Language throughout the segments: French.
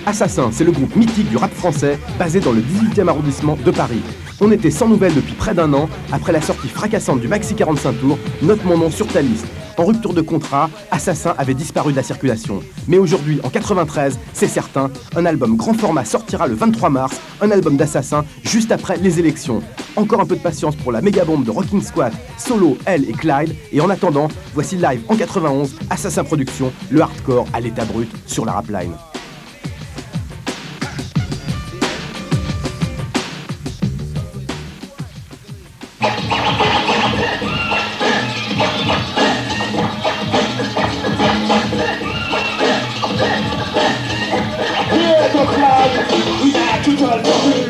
Assassin, c'est le groupe mythique du rap français, basé dans le 18e arrondissement de Paris. On était sans nouvelles depuis près d'un an, après la sortie fracassante du maxi 45 tours, Note mon nom sur ta liste. En rupture de contrat, Assassin avait disparu de la circulation. Mais aujourd'hui, en 93, c'est certain, un album grand format sortira le 23 mars, un album d'Assassin juste après les élections. Encore un peu de patience pour la méga bombe de Rocking Squat, Solo, Elle et Clyde, et en attendant, voici live en 91, Assassin Productions, le hardcore à l'état brut sur la Rapline.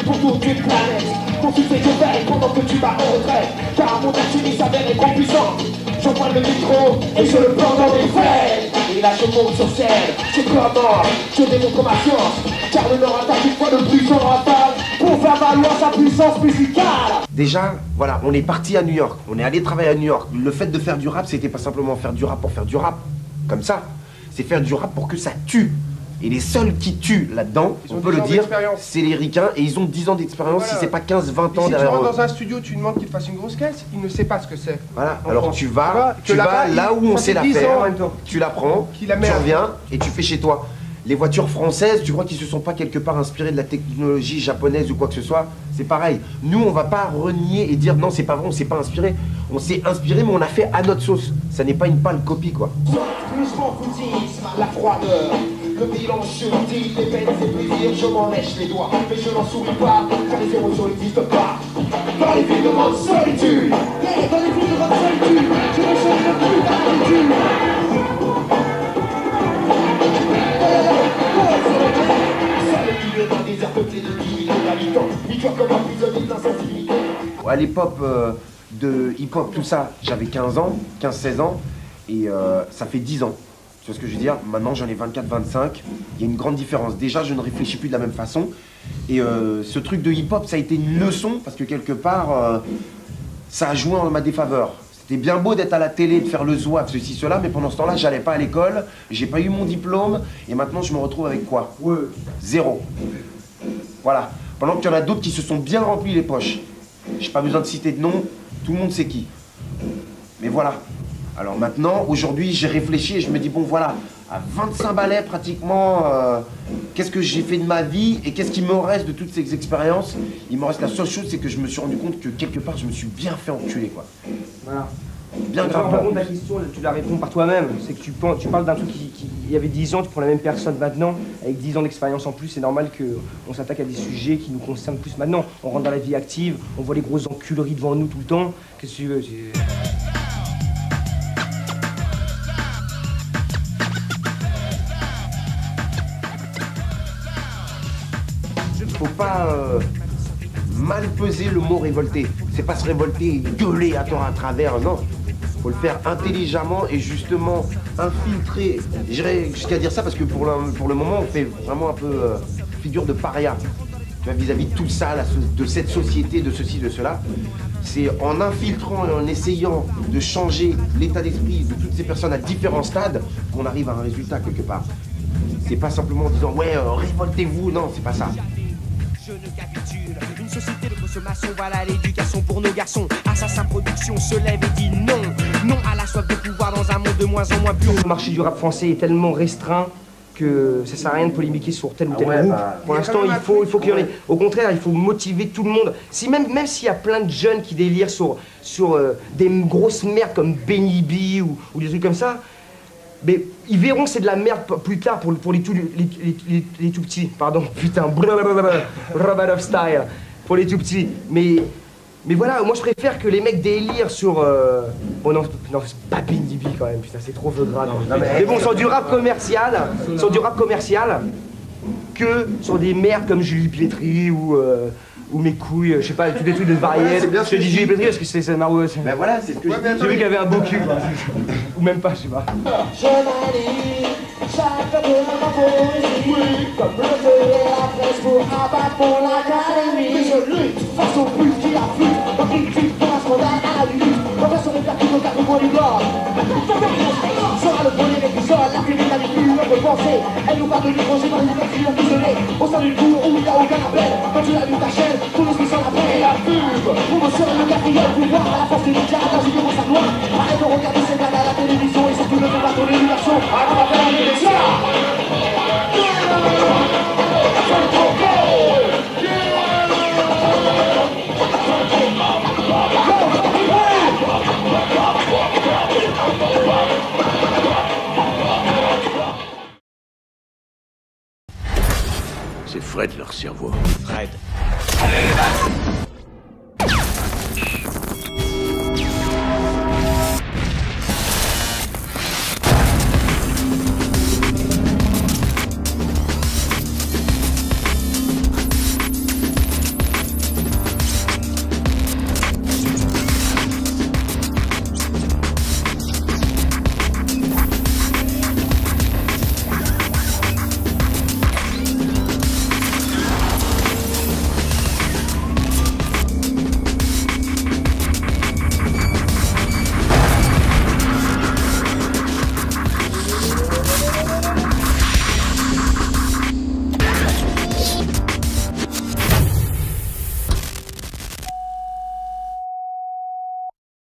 Pour toute une planète, pour toutes ces veilles pendant que tu vas en retraite. Car mon actionnaire s'avère trop puissant. Je prends le micro et je le prends dans les veines. Et là je monte sur scène, je commande, je démontre ma science. Car le Nord attaque une fois de plus en rafale pour faire valoir sa puissance musicale. Déjà, voilà, on est parti à New York, on est allé travailler à New York. Le fait de faire du rap, c'était pas simplement faire du rap pour faire du rap, comme ça. C'est faire du rap pour que ça tue. Et les seuls qui tuent là-dedans, on peut le dire, c'est les ricains, et ils ont 10 ans d'expérience, voilà. Si c'est pas 15, 20 ans derrière eux. Si tu rentres dans un studio, tu demandes qu'il te fasse une grosse caisse, il ne sait pas ce que c'est. Voilà, alors tu vas là où on sait la faire, tu la prends, tu reviens, et tu fais chez toi. Les voitures françaises, tu crois qu'ils se sont pas quelque part inspirés de la technologie japonaise ou quoi que ce soit? C'est pareil. Nous, on va pas renier et dire non, c'est pas vrai, on s'est pas inspiré. On s'est inspiré, mais on a fait à notre sauce. Ça n'est pas une pâle copie, quoi. La froideur, le bilan surdit, les peines et plaisirs, je m'en lèche les doigts. Mais je n'en souris pas, car les émotions n'existent pas. Dans les villes de grande solitude, dans les villes de grande solitude, je ne cherche plus d'habitude. À l'époque de hip-hop, tout ça, j'avais 15 ans, 15-16 ans, et ça fait 10 ans. Tu vois ce que je veux dire? Maintenant, j'en ai 24-25, il y a une grande différence. Déjà, je ne réfléchis plus de la même façon, et ce truc de hip-hop, ça a été une leçon, parce que quelque part, ça a joué en ma défaveur. C'était bien beau d'être à la télé, de faire le zouave, ceci, cela, mais pendant ce temps-là, j'allais pas à l'école, j'ai pas eu mon diplôme, et maintenant, je me retrouve avec quoi? Zéro. Voilà. Pendant qu'il y en a d'autres qui se sont bien remplis les poches. J'ai pas besoin de citer de nom, tout le monde sait qui. Mais voilà. Alors maintenant, aujourd'hui, j'ai réfléchi et je me dis, bon voilà, à 25 balais pratiquement, qu'est-ce que j'ai fait de ma vie et qu'est-ce qui me reste de toutes ces expériences? Il me reste la seule chose, c'est que je me suis rendu compte que quelque part, je me suis bien fait enculer, quoi. Voilà. Bien grave. Par contre, la question, tu la réponds par toi-même. C'est que tu parles d'un truc qui il y avait 10 ans, tu prends la même personne maintenant, avec 10 ans d'expérience en plus, c'est normal qu'on s'attaque à des sujets qui nous concernent plus maintenant. On rentre dans la vie active, on voit les grosses enculeries devant nous tout le temps. Qu'est-ce que tu veux? Faut pas mal peser le mot révolter. C'est pas se révolter et gueuler à tort à travers, non. Faut le faire intelligemment et justement infiltrer. J'irais jusqu'à dire ça parce que pour le moment, on fait vraiment un peu figure de paria. Tu vois, vis-à-vis de tout ça, de cette société, de ceci, de cela. C'est en infiltrant et en essayant de changer l'état d'esprit de toutes ces personnes à différents stades qu'on arrive à un résultat quelque part. C'est pas simplement en disant ouais, révoltez-vous, non, c'est pas ça. Je ne capitule, une société de consommation, voilà l'éducation pour nos garçons. Assassin Production se lève et dit non, non à la soif de pouvoir dans un monde de moins en moins pur. Le marché du rap français est tellement restreint que ça sert à rien de polémiquer sur tel ou tel groupe. Pour l'instant, il faut qu'il y en ait. Au contraire, il faut motiver tout le monde. Même s'il y a plein de jeunes qui délirent sur des grosses merdes comme Benny B ou des trucs comme ça, mais ils verront que c'est de la merde plus tard pour les tout petits. Pardon, putain, Robot of Style. Pour les tout petits. Mais voilà, moi je préfère que les mecs délirent sur... Bon non, c'est pas Benny B quand même, putain, c'est trop gras. Mais bon, sur du rap commercial, que sur des merdes comme Julie Pietri ou mes couilles, je sais pas, tous les trucs de variété. Je te dis Julie Pietri parce que c'est marrant. Ben voilà, c'est ce que j'ai vu qu'il y avait un beau cul. Ou même pas, je sais pas. Je m'aligne, chaque de ma poésie, comme le feu et la presse pour abattre pour l'académie. pensée. Elle nous parle de l'étranger par une quatrième isolée. Au sein d'une cour où il n'y a aucun appel. Quand tu allumes ta chaîne, tout l'esprit s'en après. Et la pub, promotion le quatrième pouvoir. À la force des médias, dans une grosse loi. Arrête de regarder ces gars à la télévision. Et surtout ne fais pas ton éducation à travers les médias. C'est Fred leur cerveau. Fred.